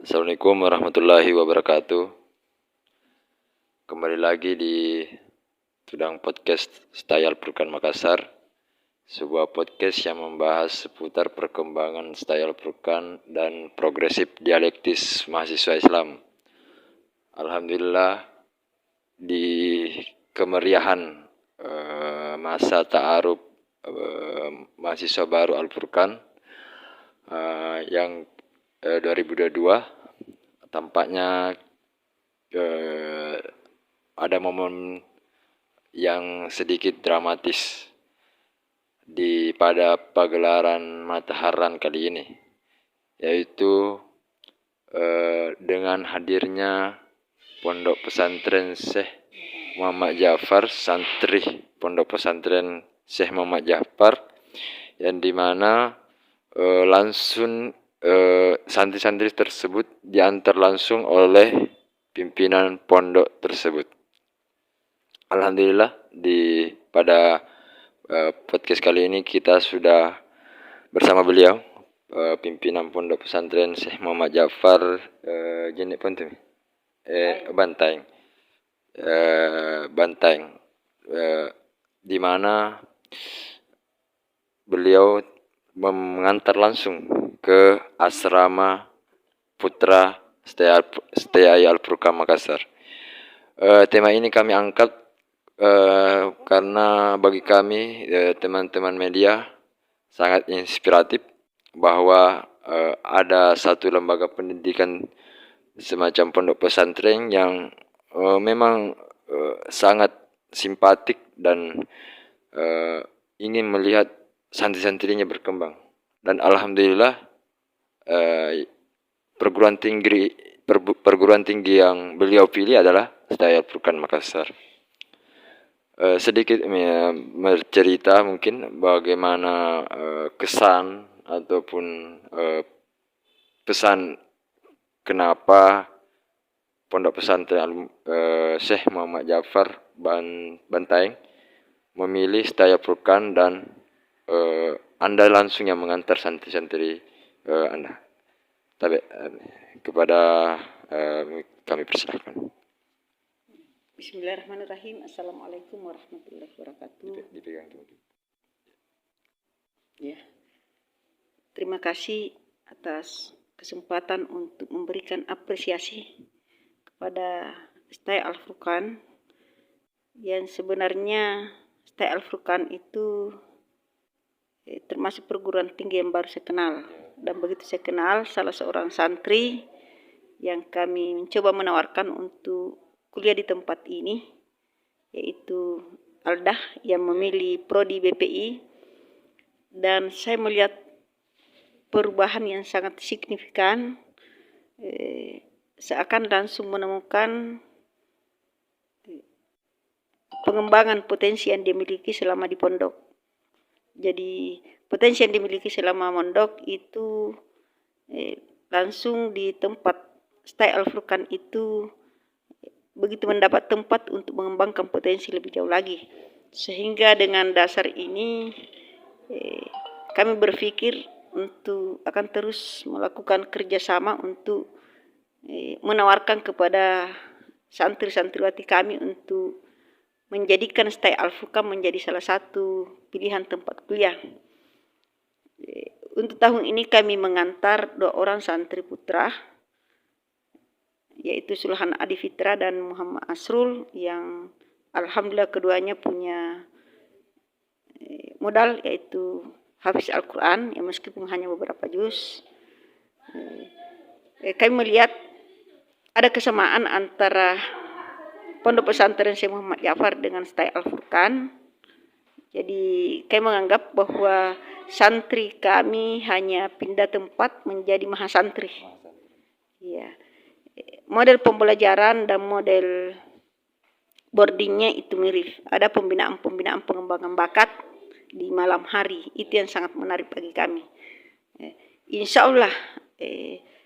Assalamualaikum warahmatullahi wabarakatuh. Kembali lagi di Tudang Podcast Stay Al-Furqan Makassar, sebuah podcast yang membahas seputar perkembangan Stay Al-Furqan dan progresif dialektis mahasiswa Islam. Alhamdulillah, di kemeriahan masa ta'aruf mahasiswa baru Al-Furqan yang 2022, tampaknya ada momen yang sedikit dramatis pada pagelaran Mataharan kali ini, yaitu dengan hadirnya Pondok Pesantren Syekh Muhammad Ja'far, santri Pondok Pesantren Syekh Muhammad Ja'far, yang dimana langsung santri-santri tersebut diantar langsung oleh pimpinan pondok tersebut. Alhamdulillah, pada podcast kali ini kita sudah bersama beliau, pimpinan Pondok Pesantren Syekh Muhammad Ja'far Jenik Pontum Banteng, di mana beliau mengantar langsung ke asrama putra Stay Al-Furqan Makassar. Tema ini kami angkat karena bagi kami teman-teman media sangat inspiratif bahwa ada satu lembaga pendidikan semacam pondok pesantren yang memang sangat simpatik dan ingin melihat santri-santrinya berkembang. Dan alhamdulillah perguruan tinggi yang beliau pilih adalah Stay Al-Furqan Makassar. Sedikit bercerita mungkin bagaimana kesan ataupun pesan kenapa Pondok Pesantren Syekh Muhammad Ja'far Banteng memilih Stay Al-Furqan dan Anda langsung yang mengantar santri-santri Anda. Tapi kepada kami persilahkan. Bismillahirrahmanirrahim. Assalamualaikum warahmatullahi wabarakatuh. Dipegang dulu. Ya. Terima kasih atas kesempatan untuk memberikan apresiasi kepada Stay Al-Furqan, yang sebenarnya Stay Al-Furqan itu termasuk perguruan tinggi yang baru saya kenal. Dan begitu saya kenal, salah seorang santri yang kami mencoba menawarkan untuk kuliah di tempat ini, yaitu Aldah yang memilih prodi BPI, dan saya melihat perubahan yang sangat signifikan, seakan langsung menemukan pengembangan potensi yang dimiliki selama di pondok. Jadi potensi yang dimiliki selama mondok itu langsung di tempat Stay Al-Furqan itu begitu mendapat tempat untuk mengembangkan potensi lebih jauh lagi. Sehingga dengan dasar ini kami berpikir untuk akan terus melakukan kerjasama untuk menawarkan kepada santri-santriwati kami untuk menjadikan Stay Al-Furqan menjadi salah satu pilihan tempat kuliah. Untuk tahun ini kami mengantar 2 orang santri putra, yaitu Sulhan Adi Fitra dan Muhammad Asrul, yang alhamdulillah keduanya punya modal, yaitu hafiz Al-Quran, yang meskipun hanya beberapa juz. Kami melihat ada kesamaan antara Pondok Pesantren Syekh Muhammad Ja'far dengan Stay Al-Furqan. Jadi kami menganggap bahwa santri kami hanya pindah tempat menjadi mahasantri. Ya. Model pembelajaran dan model boardingnya itu mirip. Ada pembinaan pengembangan bakat di malam hari. Itu yang sangat menarik bagi kami. Insya Allah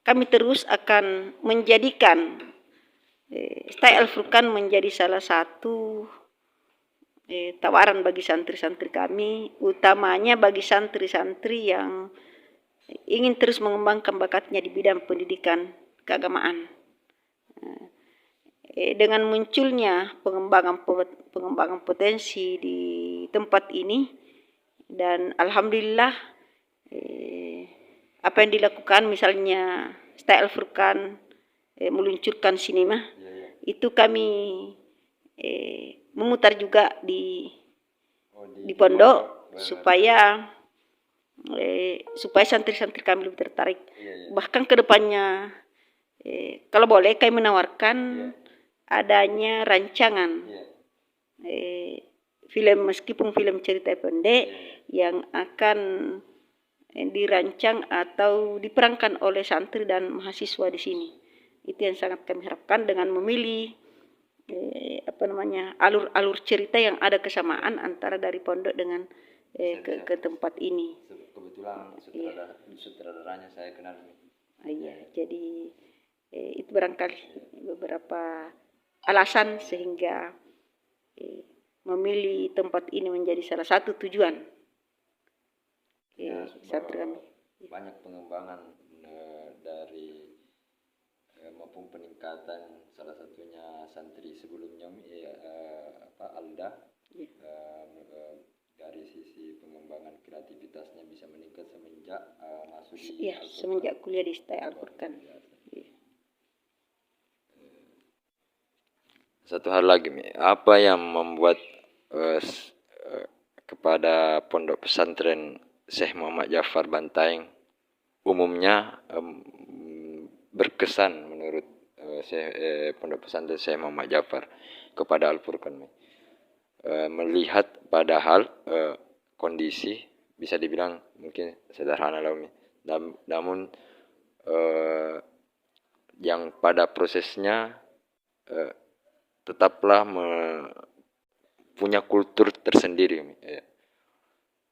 kami terus akan menjadikan Stay Al-Furqan menjadi salah satu tawaran bagi santri-santri kami, utamanya bagi santri-santri yang ingin terus mengembangkan bakatnya di bidang pendidikan keagamaan. Dengan munculnya pengembangan potensi di tempat ini, dan alhamdulillah apa yang dilakukan misalnya Stay Al-Furqan meluncurkan sinema, itu kami memutar juga di pondok supaya santri-santri kami lebih tertarik. Bahkan kedepannya kalau boleh kami menawarkan adanya rancangan film, meskipun film cerita pendek yang akan dirancang atau diperankan oleh santri dan mahasiswa di sini. Itu yang sangat kami harapkan dengan memilih alur cerita yang ada kesamaan antara dari pondok dengan ke tempat ini. Kebetulan sutradaranya saya kenal. Iya, jadi itu barangkali beberapa alasan sehingga memilih tempat ini menjadi salah satu tujuan santri kami. Banyak pengembangan dari maupun peningkatan, salah satunya santri sebelumnya Alda, dari sisi pengembangan kreativitasnya bisa meningkat semenjak masuk di semenjak kuliah di Stay Al-Furqan. Satu hal lagi, apa yang membuat kepada Pondok Pesantren Syekh Muhammad Ja'far Bantaeng umumnya berkesan menurut Pondok Pesantren Syekh Muhammad Ja'far kepada Al-Furqan, melihat padahal kondisi bisa dibilang mungkin sederhana lah, namun yang pada prosesnya tetaplah punya kultur tersendiri.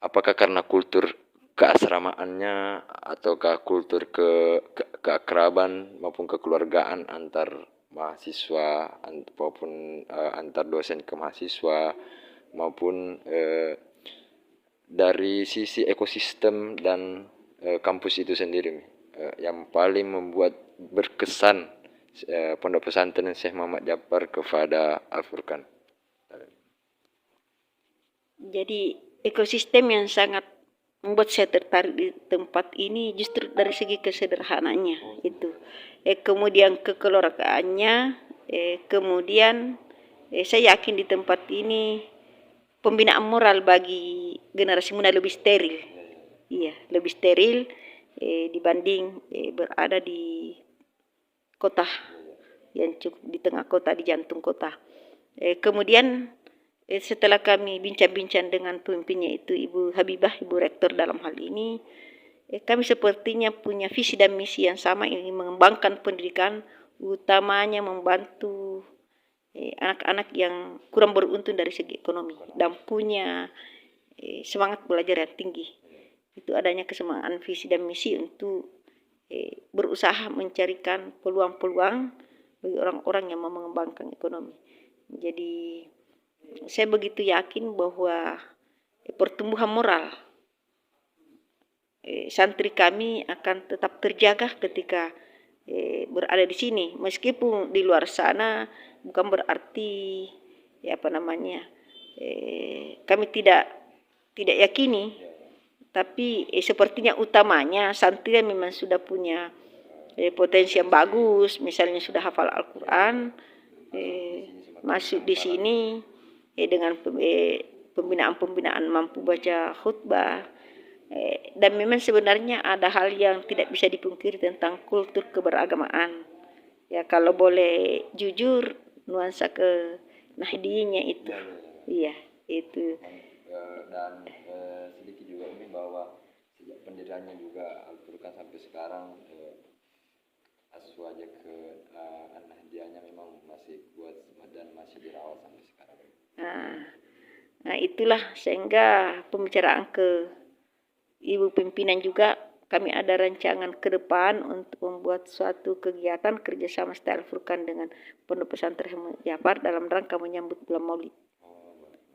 Apakah karena kultur keasramaannya ataukah kultur keakraban maupun kekeluargaan antar mahasiswa maupun antar dosen ke mahasiswa, maupun dari sisi ekosistem dan kampus itu sendiri, yang paling membuat berkesan Pondok Pesantren Syekh Muhammad Ja'far kepada Al-Furqan. Jadi ekosistem yang sangat membuat saya tertarik di tempat ini justru dari segi kesederhanaannya itu. Kemudian kekeluargaannya, kemudian saya yakin di tempat ini pembinaan moral bagi generasi muda lebih steril. Iya, lebih steril dibanding berada di kota yang cukup di tengah kota, di jantung kota. Kemudian setelah kami bincang-bincang dengan pemimpinnya itu Ibu Habibah, Ibu Rektor dalam hal ini, kami sepertinya punya visi dan misi yang sama, ingin mengembangkan pendidikan, utamanya membantu anak-anak yang kurang beruntung dari segi ekonomi dan punya semangat belajar yang tinggi. Itu adanya kesamaan visi dan misi untuk berusaha mencarikan peluang-peluang bagi orang-orang yang mau mengembangkan ekonomi. Jadi saya begitu yakin bahwa pertumbuhan moral santri kami akan tetap terjaga ketika berada di sini. Meskipun di luar sana bukan berarti kami tidak yakini, tapi sepertinya utamanya santri memang sudah punya potensi yang bagus, misalnya sudah hafal Al-Quran, masuk di sini dengan pembinaan mampu baca khutbah, dan memang sebenarnya ada hal yang tidak bisa dipungkiri tentang kultur keberagamaan. Ya, kalau boleh jujur, nuansa ke Nahdiynya itu, iya itu. Dan sedikit juga ini bahwa sejak pendiriannya juga Al-Furqan sampai sekarang aswaja ke Nahdiyahnya memang masih kuat dan masih dirawat sampai sekarang. Nah itulah sehingga pembicaraan ke Ibu pimpinan juga, kami ada rancangan ke depan untuk membuat suatu kegiatan kerjasama Stay Al-Furqan dengan Pondok Pesantren Ja'far dalam rangka menyambut bulan Maulid.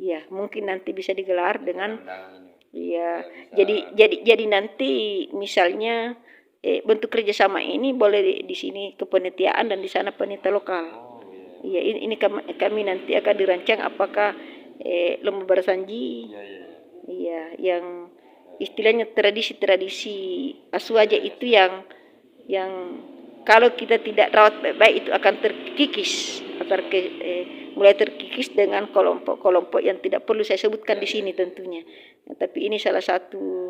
Iya, mungkin nanti bisa digelar dengan jadi nanti misalnya bentuk kerjasama ini boleh di sini kepanitiaan dan di sana panitia lokal. Iya, ini kami nanti akan dirancang apakah lomba bersanji. Iya, yang istilahnya tradisi-tradisi Aswaja itu yang kalau kita tidak rawat baik-baik itu akan terkikis, mulai terkikis dengan kelompok-kelompok yang tidak perlu saya sebutkan di sini tentunya. Nah, tapi ini salah satu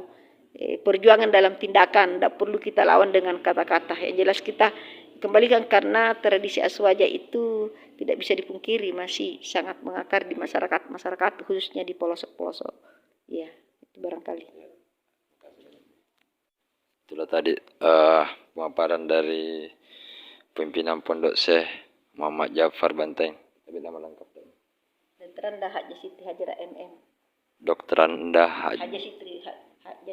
perjuangan dalam tindakan, tidak perlu kita lawan dengan kata-kata. Yang jelas kita kembalikan karena tradisi Aswaja itu tidak bisa dipungkiri masih sangat mengakar di masyarakat khususnya di pelosok-pelosok. Ya, itu barangkali. Itulah tadi pemaparan dari pimpinan Pondok Syekh Muhammad Jafar Banteng. Tapi nama lengkap. Dr. Anda Haji Siti Hajara MM. Dr. Anda Haji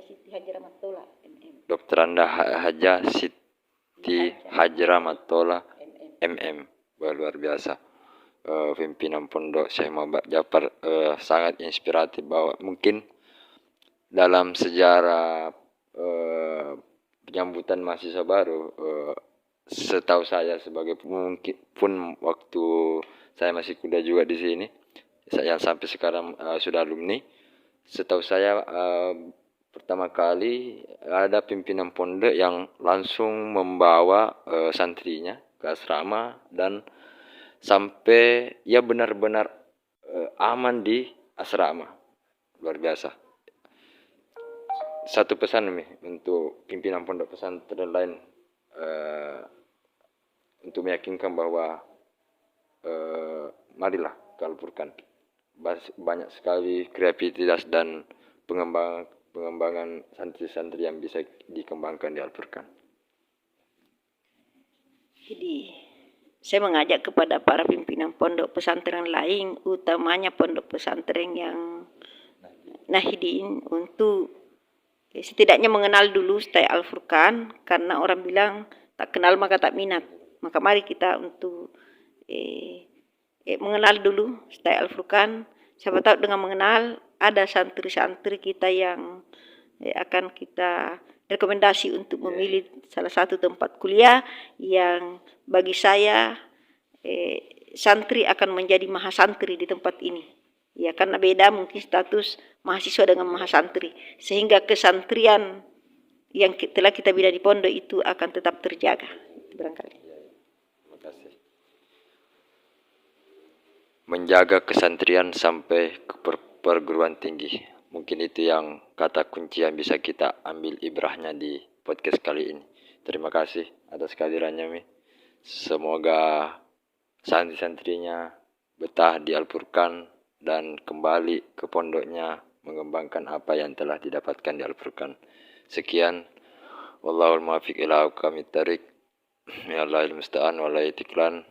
Siti Hajara Matola MM. Dr. Anda Haja Siti Hajara Matola MM. Luar biasa. Pimpinan Pondok Syekh Muhammad Jafar sangat inspiratif bahwa mungkin dalam sejarah penyambutan mahasiswa baru, setahu saya sebagai mungkin pun waktu saya masih kuliah juga di sini, saya sampai sekarang sudah alumni, setahu saya pertama kali ada pimpinan pondok yang langsung membawa santrinya ke asrama dan sampai ya benar-benar aman di asrama. Luar biasa. Satu pesan nih untuk pimpinan pondok pesantren lain untuk meyakinkan bahwa marilah ke Al-Furqan. Banyak sekali kreativitas dan pengembangan santri-santri yang bisa dikembangkan di Al-Furqan. Jadi saya mengajak kepada para pimpinan pondok pesantren lain, utamanya pondok pesantren yang Nahdien, untuk setidaknya mengenal dulu style Al-Furqan, karena orang bilang tak kenal maka tak minat. Maka mari kita untuk mengenal dulu style Al-Furqan. Siapa tahu dengan mengenal ada santri-santri kita yang akan kita rekomendasi untuk memilih salah satu tempat kuliah yang bagi saya santri akan menjadi mahasantri di tempat ini. Ya, karena beda mungkin status mahasiswa dengan mahasantri, sehingga kesantrian yang telah kita bina di pondok itu akan tetap terjaga. Barangkali. Terima kasih. Menjaga kesantrian sampai ke perguruan tinggi. Mungkin itu yang kata kunci yang bisa kita ambil ibrahnya di podcast kali ini. Terima kasih atas kehadirannya, Mi. Semoga santri-santrinya betah di Al-Furqan dan kembali ke pondoknya mengembangkan apa yang telah didapatkan di Al-Furqan. Sekian, wallahul muwaffiq ila aqwamit thariq. Ya Allahil musta'an wa la itiklan.